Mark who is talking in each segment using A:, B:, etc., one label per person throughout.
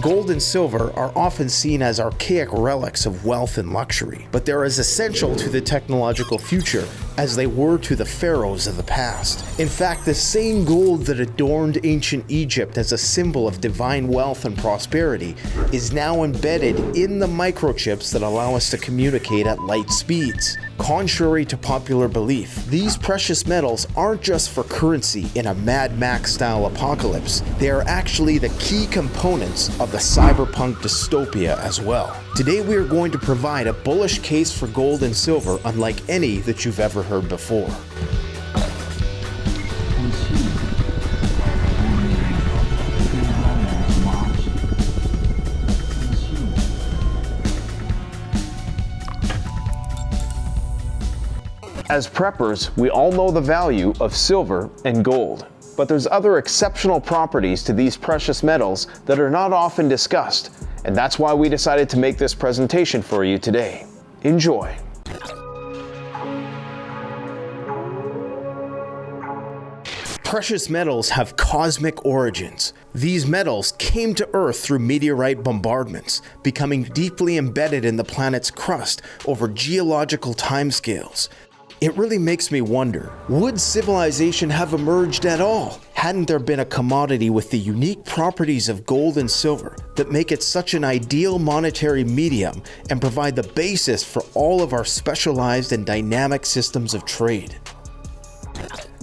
A: Gold and silver are often seen as archaic relics of wealth and luxury, but they're as essential to the technological future as they were to the pharaohs of the past. In fact, the same gold that adorned ancient Egypt as a symbol of divine wealth and prosperity is now embedded in the microchips that allow us to communicate at light speeds. Contrary to popular belief, these precious metals aren't just for currency in a Mad Max-style apocalypse. They are actually the key components of the cyberpunk dystopia as well. Today we are going to provide a bullish case for gold and silver unlike any that you've ever heard before. As preppers, we all know the value of silver and gold. But there's other exceptional properties to these precious metals that are not often discussed, and that's why we decided to make this presentation for you today. Enjoy. Precious metals have cosmic origins. These metals came to Earth through meteorite bombardments, becoming deeply embedded in the planet's crust over geological timescales. It really makes me wonder, would civilization have emerged at all hadn't there been a commodity with the unique properties of gold and silver that make it such an ideal monetary medium and provide the basis for all of our specialized and dynamic systems of trade?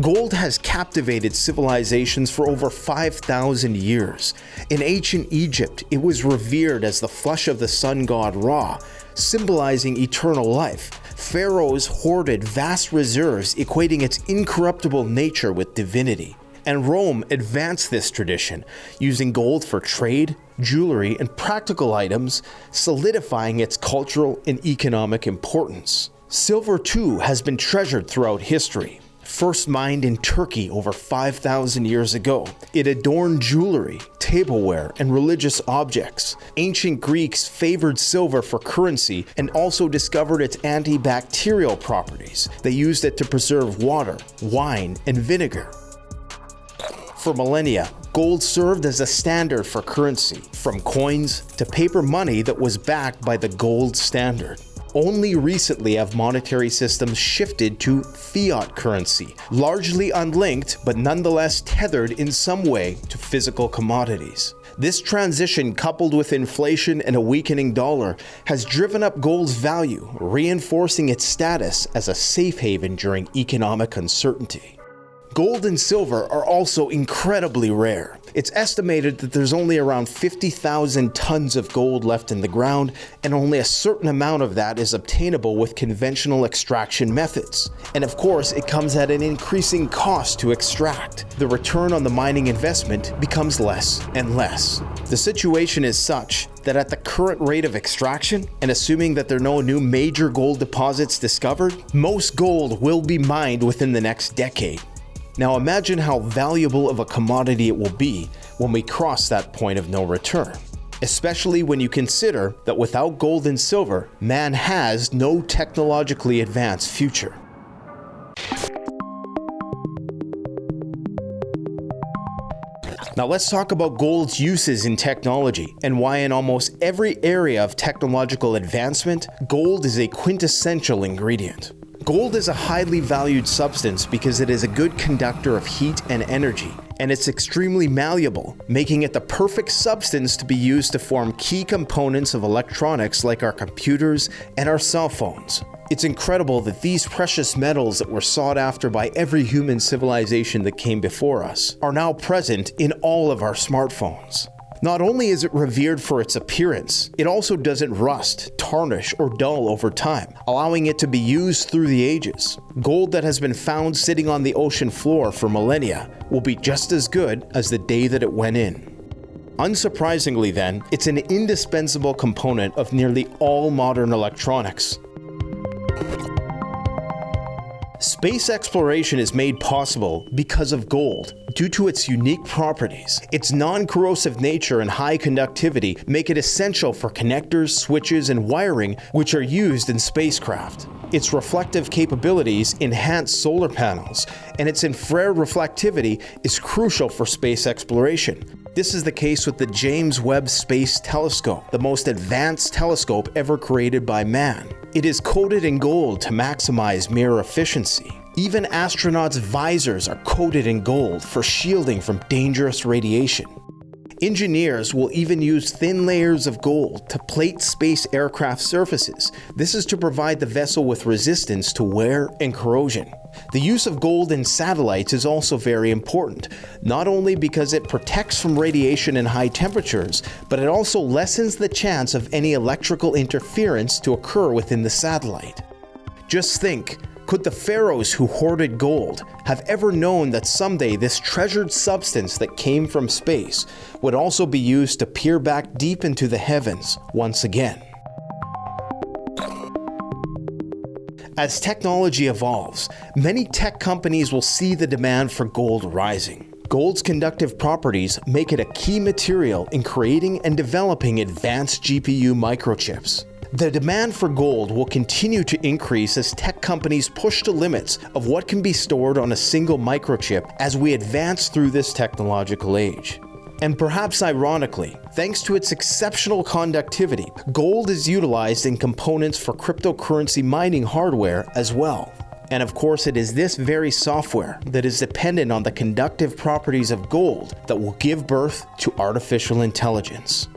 A: Gold has captivated civilizations for over 5,000 years. In ancient Egypt, it was revered as the flesh of the sun god Ra, symbolizing eternal life. Pharaohs hoarded vast reserves, equating its incorruptible nature with divinity. And Rome advanced this tradition, using gold for trade, jewelry, and practical items, solidifying its cultural and economic importance. Silver, too, has been treasured throughout history. First mined in Turkey over 5,000 years ago, it adorned jewelry, tableware, and religious objects. Ancient Greeks favored silver for currency and also discovered its antibacterial properties. They used it to preserve water, wine, and vinegar. For millennia, gold served as a standard for currency, from coins to paper money that was backed by the gold standard. Only recently have monetary systems shifted to fiat currency, largely unlinked but nonetheless tethered in some way to physical commodities. This transition, coupled with inflation and a weakening dollar, has driven up gold's value, reinforcing its status as a safe haven during economic uncertainty. Gold and silver are also incredibly rare. It's estimated that there's only around 50,000 tons of gold left in the ground, and only a certain amount of that is obtainable with conventional extraction methods. And of course, it comes at an increasing cost to extract. The return on the mining investment becomes less and less. The situation is such that at the current rate of extraction, and assuming that there are no new major gold deposits discovered, most gold will be mined within the next decade. Now imagine how valuable of a commodity it will be when we cross that point of no return, especially when you consider that without gold and silver, man has no technologically advanced future. Now let's talk about gold's uses in technology and why in almost every area of technological advancement, gold is a quintessential ingredient. Gold is a highly valued substance because it is a good conductor of heat and energy, and it's extremely malleable, making it the perfect substance to be used to form key components of electronics like our computers and our cell phones. It's incredible that these precious metals that were sought after by every human civilization that came before us are now present in all of our smartphones. Not only is it revered for its appearance, it also doesn't rust, tarnish, or dull over time, allowing it to be used through the ages. Gold that has been found sitting on the ocean floor for millennia will be just as good as the day that it went in. Unsurprisingly then, it's an indispensable component of nearly all modern electronics. Space exploration is made possible because of gold, due to its unique properties. Its non-corrosive nature and high conductivity make it essential for connectors, switches, and wiring which are used in spacecraft. Its reflective capabilities enhance solar panels, and its infrared reflectivity is crucial for space exploration. This is the case with the James Webb Space Telescope, the most advanced telescope ever created by man. It is coated in gold to maximize mirror efficiency. Even astronauts' visors are coated in gold for shielding from dangerous radiation. Engineers will even use thin layers of gold to plate space aircraft surfaces. This is to provide the vessel with resistance to wear and corrosion. The use of gold in satellites is also very important, not only because it protects from radiation and high temperatures, but it also lessens the chance of any electrical interference to occur within the satellite. Just think, could the pharaohs who hoarded gold have ever known that someday this treasured substance that came from space would also be used to peer back deep into the heavens once again? As technology evolves, many tech companies will see the demand for gold rising. Gold's conductive properties make it a key material in creating and developing advanced GPU microchips. The demand for gold will continue to increase as tech companies push the limits of what can be stored on a single microchip as we advance through this technological age. And perhaps ironically, thanks to its exceptional conductivity, gold is utilized in components for cryptocurrency mining hardware as well. And of course, it is this very software that is dependent on the conductive properties of gold that will give birth to artificial intelligence.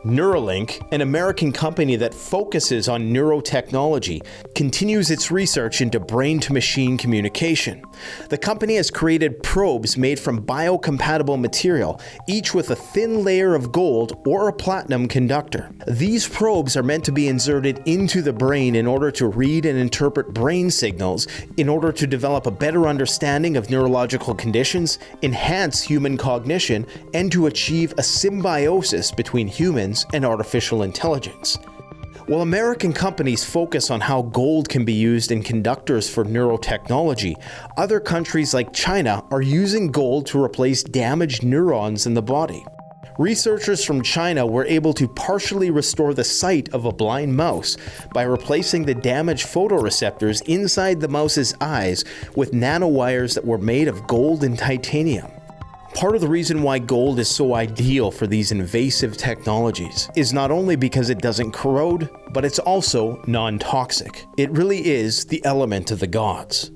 A: Neuralink, an American company that focuses on neurotechnology, continues its research into brain-to-machine communication. The company has created probes made from biocompatible material, each with a thin layer of gold or a platinum conductor. These probes are meant to be inserted into the brain in order to read and interpret brain signals, in order to develop a better understanding of neurological conditions, enhance human cognition, and to achieve a symbiosis between humans and artificial intelligence. While American companies focus on how gold can be used in conductors for neurotechnology, other countries like China are using gold to replace damaged neurons in the body. Researchers from China were able to partially restore the sight of a blind mouse by replacing the damaged photoreceptors inside the mouse's eyes with nanowires that were made of gold and titanium. Part of the reason why gold is so ideal for these invasive technologies is not only because it doesn't corrode, but it's also non-toxic. It really is the element of the gods.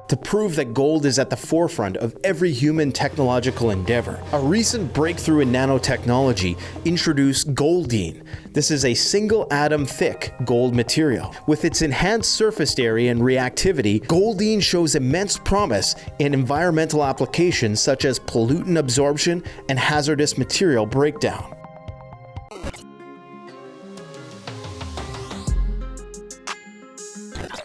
A: To prove that gold is at the forefront of every human technological endeavor, a recent breakthrough in nanotechnology introduced goldine. This is a single atom thick gold material. With its enhanced surface area and reactivity, goldine shows immense promise in environmental applications such as pollutant absorption and hazardous material breakdown.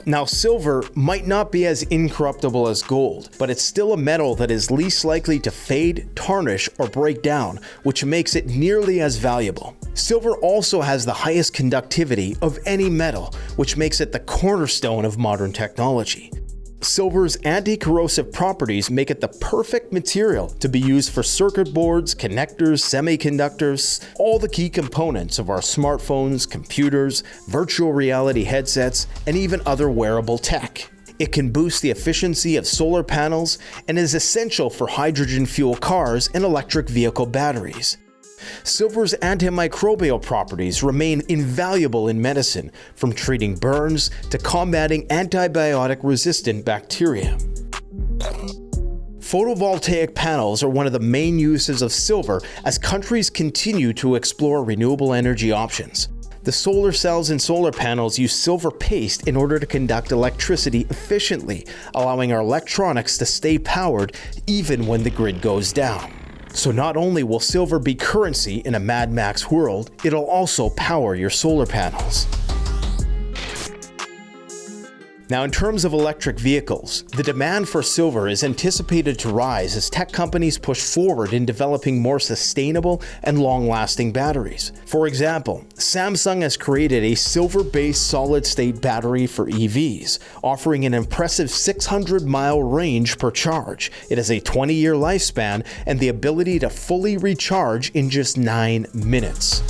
A: Now, silver might not be as incorruptible as gold, but it's still a metal that is least likely to fade, tarnish, or break down, which makes it nearly as valuable. Silver also has the highest conductivity of any metal, which makes it the cornerstone of modern technology. Silver's anti-corrosive properties make it the perfect material to be used for circuit boards, connectors, semiconductors, all the key components of our smartphones, computers, virtual reality headsets, and even other wearable tech. It can boost the efficiency of solar panels and is essential for hydrogen fuel cars and electric vehicle batteries. Silver's antimicrobial properties remain invaluable in medicine, from treating burns to combating antibiotic-resistant bacteria. Photovoltaic panels are one of the main uses of silver as countries continue to explore renewable energy options. The solar cells in solar panels use silver paste in order to conduct electricity efficiently, allowing our electronics to stay powered even when the grid goes down. So not only will silver be currency in a Mad Max world, it'll also power your solar panels. Now, in terms of electric vehicles, the demand for silver is anticipated to rise as tech companies push forward in developing more sustainable and long-lasting batteries. For example, Samsung has created a silver-based solid-state battery for EVs, offering an impressive 600-mile range per charge. It has a 20-year lifespan and the ability to fully recharge in just 9 minutes.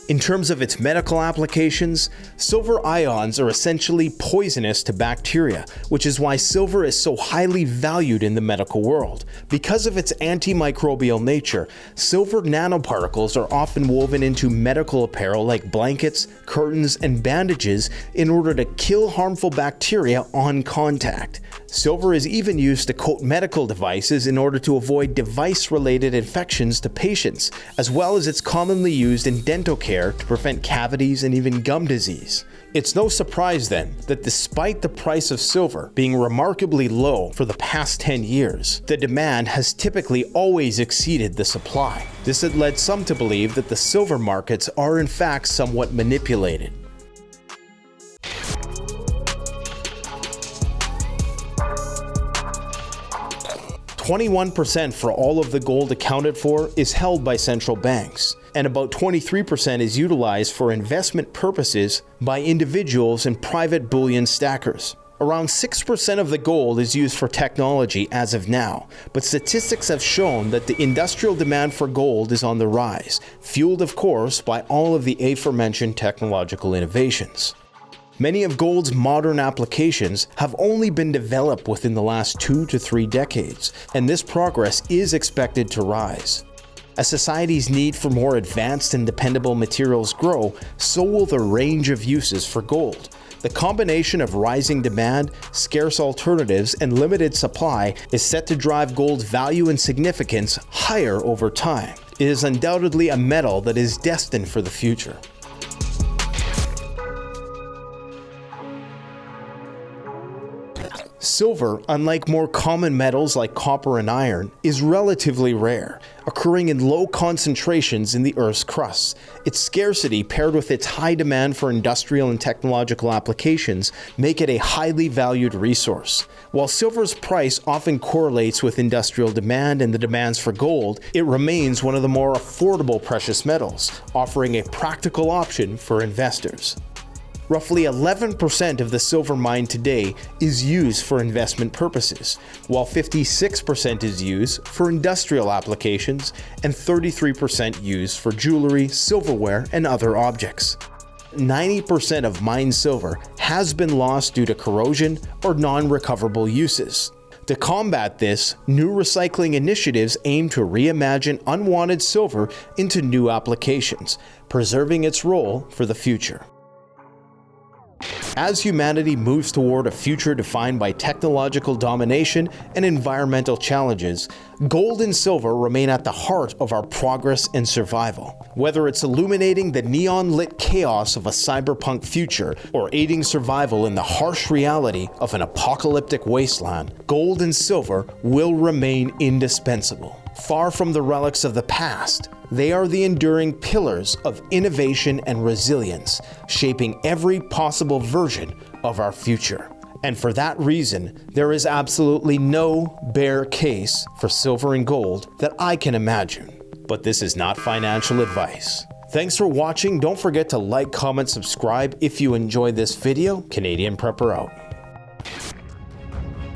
A: In terms of its medical applications, silver ions are essentially poisonous to bacteria, which is why silver is so highly valued in the medical world. Because of its antimicrobial nature, silver nanoparticles are often woven into medical apparel like blankets, curtains, and bandages in order to kill harmful bacteria on contact. Silver is even used to coat medical devices in order to avoid device-related infections to patients, as well as it's commonly used in dental care to prevent cavities and even gum disease. It's no surprise then that despite the price of silver being remarkably low for the past 10 years, the demand has typically always exceeded the supply. This had led some to believe that the silver markets are in fact somewhat manipulated. 21% for all of the gold accounted for is held by central banks, and about 23% is utilized for investment purposes by individuals and private bullion stackers. Around 6% of the gold is used for technology as of now, but statistics have shown that the industrial demand for gold is on the rise, fueled of course by all of the aforementioned technological innovations. Many of gold's modern applications have only been developed within the last 2 to 3 decades, and this progress is expected to rise. As society's need for more advanced and dependable materials grow, so will the range of uses for gold. The combination of rising demand, scarce alternatives, and limited supply is set to drive gold's value and significance higher over time. It is undoubtedly a metal that is destined for the future. Silver, unlike more common metals like copper and iron, is relatively rare, occurring in low concentrations in the Earth's crust. Its scarcity, paired with its high demand for industrial and technological applications, make it a highly valued resource. While silver's price often correlates with industrial demand and the demands for gold, it remains one of the more affordable precious metals, offering a practical option for investors. Roughly 11% of the silver mined today is used for investment purposes, while 56% is used for industrial applications and 33% used for jewelry, silverware, and other objects. 90% of mined silver has been lost due to corrosion or non-recoverable uses. To combat this, new recycling initiatives aim to reimagine unwanted silver into new applications, preserving its role for the future. As humanity moves toward a future defined by technological domination and environmental challenges, gold and silver remain at the heart of our progress and survival. Whether it's illuminating the neon-lit chaos of a cyberpunk future or aiding survival in the harsh reality of an apocalyptic wasteland, gold and silver will remain indispensable. Far from the relics of the past, they are the enduring pillars of innovation and resilience, shaping every possible version of our future. And for that reason, there is absolutely no bear case for silver and gold that I can imagine. But this is not financial advice. Thanks for watching. Don't forget to like, comment, subscribe if you enjoyed this video. Canadian Prepper out.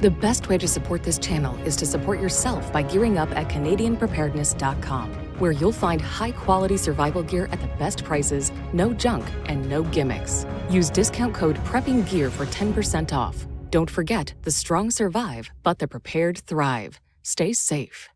B: The best way to support this channel is to support yourself by gearing up at CanadianPreparedness.com, where you'll find high-quality survival gear at the best prices, no junk, and no gimmicks. Use discount code PREPPINGGEAR for 10% off. Don't forget, the strong survive, but the prepared thrive. Stay safe.